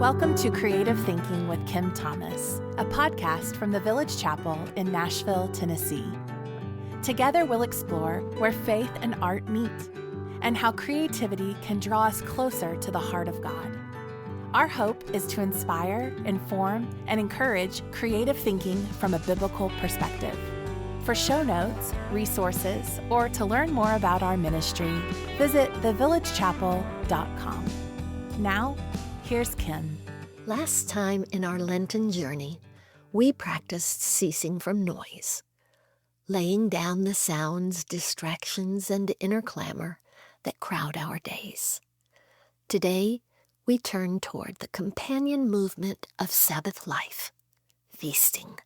Welcome to Creative Thinking with Kim Thomas, a podcast from the Village Chapel in Nashville, Tennessee. Together we'll explore where faith and art meet and how creativity can draw us closer to the heart of God. Our hope is to inspire, inform, and encourage creative thinking from a biblical perspective. For show notes, resources, or to learn more about our ministry, visit thevillagechapel.com. Now, here's Kim. Last time in our Lenten journey, we practiced ceasing from noise, laying down the sounds, distractions, and inner clamor that crowd our days. Today, we turn toward the companion movement of Sabbath life, feasting.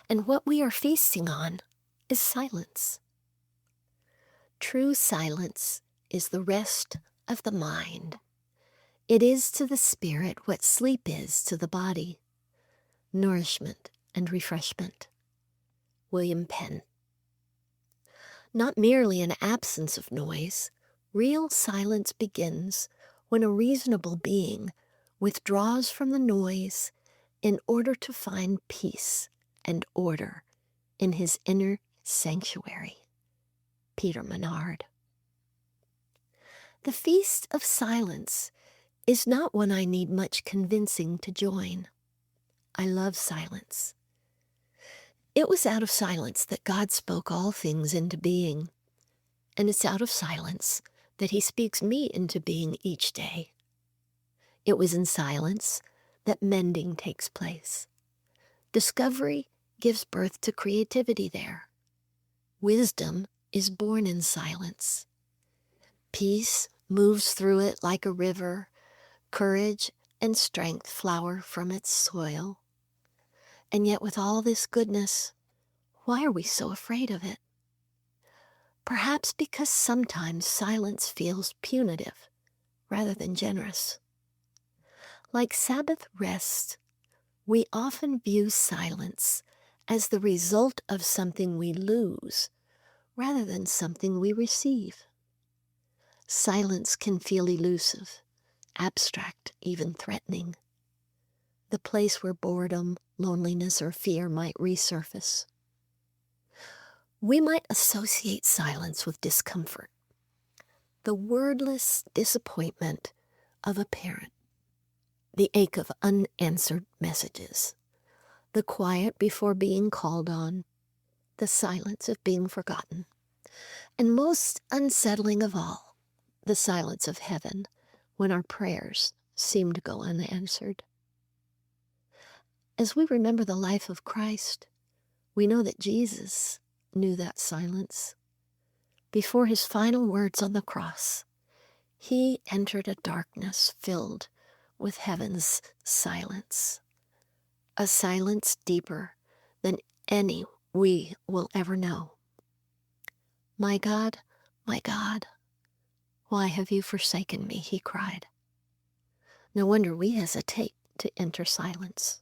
And what we are feasting on is silence. True silence is the rest of the mind. It is to the spirit what sleep is to the body, nourishment and refreshment. William Penn. Not merely an absence of noise, real silence begins when a reasonable being withdraws from the noise in order to find peace and order in his inner sanctuary. Peter Menard. The feast of silence is not one I need much convincing to join. I love silence. It was out of silence that God spoke all things into being, and it's out of silence that He speaks me into being each day. It was in silence that mending takes place. Discovery gives birth to creativity there. Wisdom is born in silence. Peace moves through it like a river. Courage and strength flower from its soil. And yet with all this goodness, why are we so afraid of it? Perhaps because sometimes silence feels punitive rather than generous. Like Sabbath rest, we often view silence as the result of something we lose rather than something we receive. Silence can feel elusive, abstract, even threatening. The place where boredom, loneliness, or fear might resurface. We might associate silence with discomfort, the wordless disappointment of a parent, the ache of unanswered messages, the quiet before being called on, the silence of being forgotten, and most unsettling of all, the silence of heaven when our prayers seem to go unanswered. As we remember the life of Christ, we know that Jesus knew that silence. Before His final words on the cross, He entered a darkness filled with heaven's silence, a silence deeper than any we will ever know. My God, why have you forsaken me?" He cried. No wonder we hesitate to enter silence.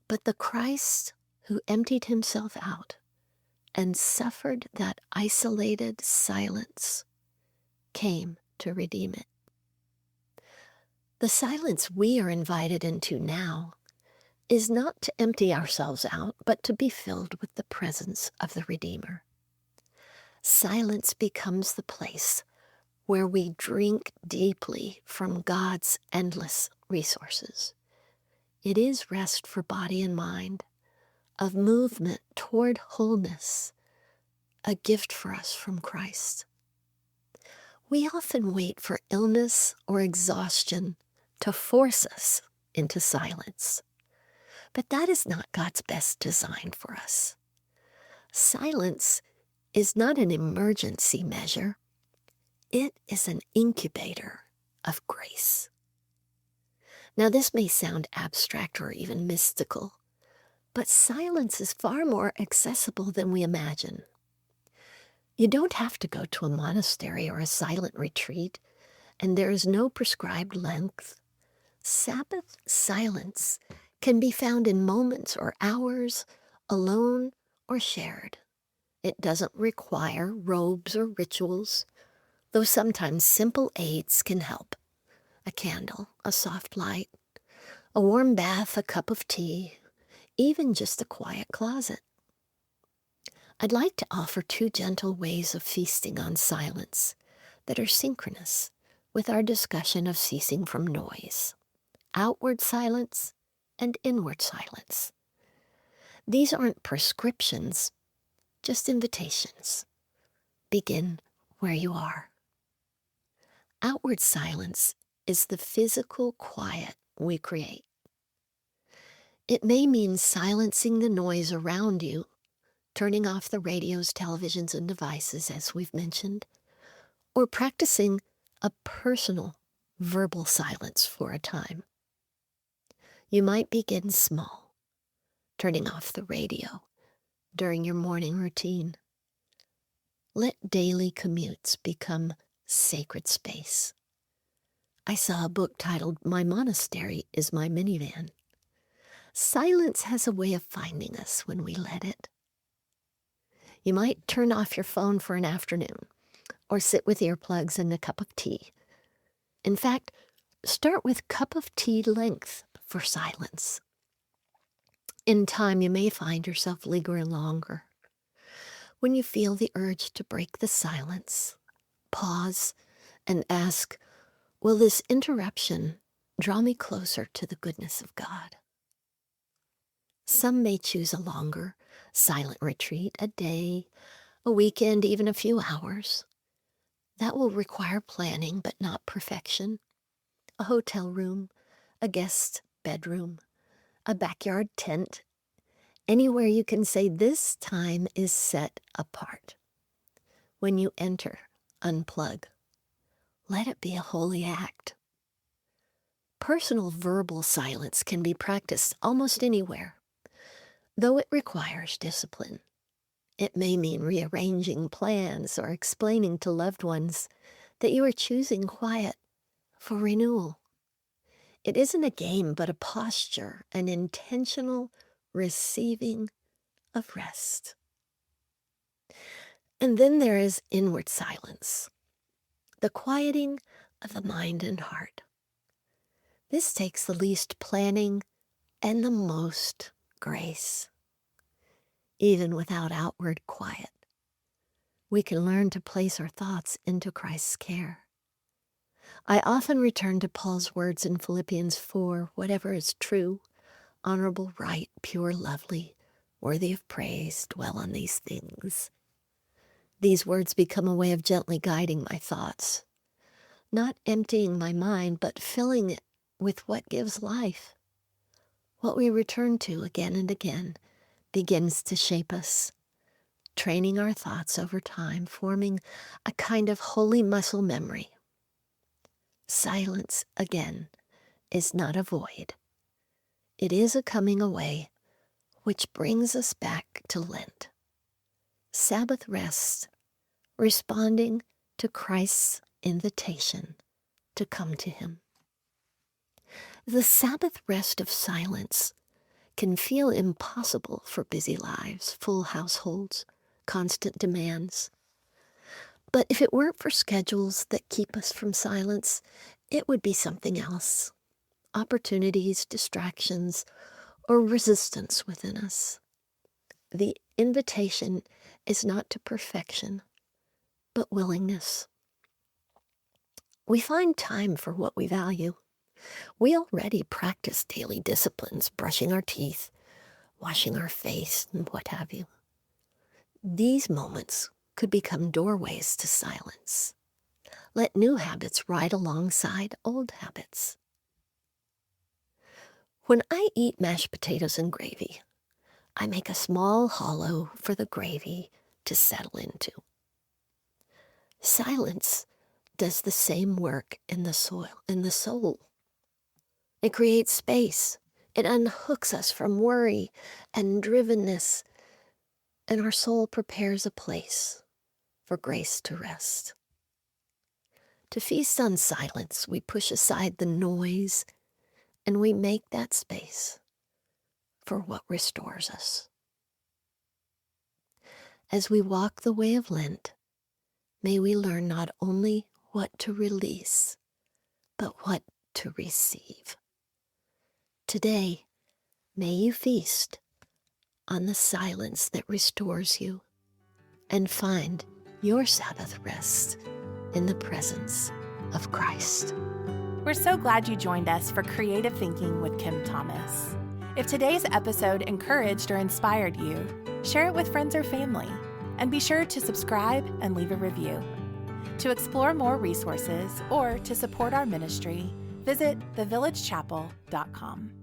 But the Christ who emptied Himself out and suffered that isolated silence came to redeem it. The silence we are invited into now is not to empty ourselves out, but to be filled with the presence of the Redeemer. Silence becomes the place where we drink deeply from God's endless resources. It is rest for body and mind, of movement toward wholeness, a gift for us from Christ. We often wait for illness or exhaustion to force us into silence. But that is not God's best design for us. Silence is not an emergency measure. It is an incubator of grace. Now, this may sound abstract or even mystical, but silence is far more accessible than we imagine. You don't have to go to a monastery or a silent retreat, and there is no prescribed length. Sabbath silence can be found in moments or hours, alone or shared. It doesn't require robes or rituals, though sometimes simple aids can help, a candle, a soft light, a warm bath, a cup of tea, even just a quiet closet. I'd like to offer 2 gentle ways of feasting on silence that are synchronous with our discussion of ceasing from noise: outward silence and inward silence. These aren't prescriptions, just invitations. Begin where you are. Outward silence is the physical quiet we create. It may mean silencing the noise around you, turning off the radios, televisions, and devices, as we've mentioned, or practicing a personal verbal silence for a time. You might begin small, turning off the radio during your morning routine. Let daily commutes become sacred space. I saw a book titled "My Monastery is My Minivan." Silence has a way of finding us when we let it. You might turn off your phone for an afternoon, or sit with earplugs and a cup of tea. In fact, start with cup of tea length for silence. In time, you may find yourself lingering longer. When you feel the urge to break the silence, pause and ask, will this interruption draw me closer to the goodness of God? Some may choose a longer, silent retreat, a day, a weekend, even a few hours. That will require planning, but not perfection. A hotel room, a guest bedroom, a backyard tent, anywhere you can say this time is set apart. When you enter, unplug. Let it be a holy act. Personal verbal silence can be practiced almost anywhere, though it requires discipline. It may mean rearranging plans or explaining to loved ones that you are choosing quiet for renewal. It isn't a game, but a posture, an intentional receiving of rest. And then there is inward silence, the quieting of the mind and heart. This takes the least planning and the most grace. Even without outward quiet, we can learn to place our thoughts into Christ's care. I often return to Paul's words in Philippians 4, whatever is true, honorable, right, pure, lovely, worthy of praise, dwell on these things. These words become a way of gently guiding my thoughts, not emptying my mind, but filling it with what gives life. What we return to again and again begins to shape us, training our thoughts over time, forming a kind of holy muscle memory. Silence, again, is not a void. It is a coming away, which brings us back to Lent. Sabbath rest, responding to Christ's invitation to come to him. The Sabbath rest of silence can feel impossible for busy lives, full households, constant demands. But if it weren't for schedules that keep us from silence, it would be something else. Opportunities, distractions, or resistance within us. The invitation is not to perfection, but willingness. We find time for what we value. We already practice daily disciplines, brushing our teeth, washing our face, and what have you. These moments could become doorways to silence. Let new habits ride alongside old habits. When I eat mashed potatoes and gravy, I make a small hollow for the gravy to settle into. Silence does the same work in the soul. It creates space. It unhooks us from worry and drivenness, and our soul prepares a place for grace to rest. To feast on silence, we push aside the noise, and we make that space for what restores us. As we walk the way of Lent, may we learn not only what to release, but what to receive. Today, may you feast on the silence that restores you and find your Sabbath rest in the presence of Christ. We're so glad you joined us for Creative Thinking with Kim Thomas. If today's episode encouraged or inspired you, share it with friends or family, and be sure to subscribe and leave a review. To explore more resources or to support our ministry, visit thevillagechapel.com.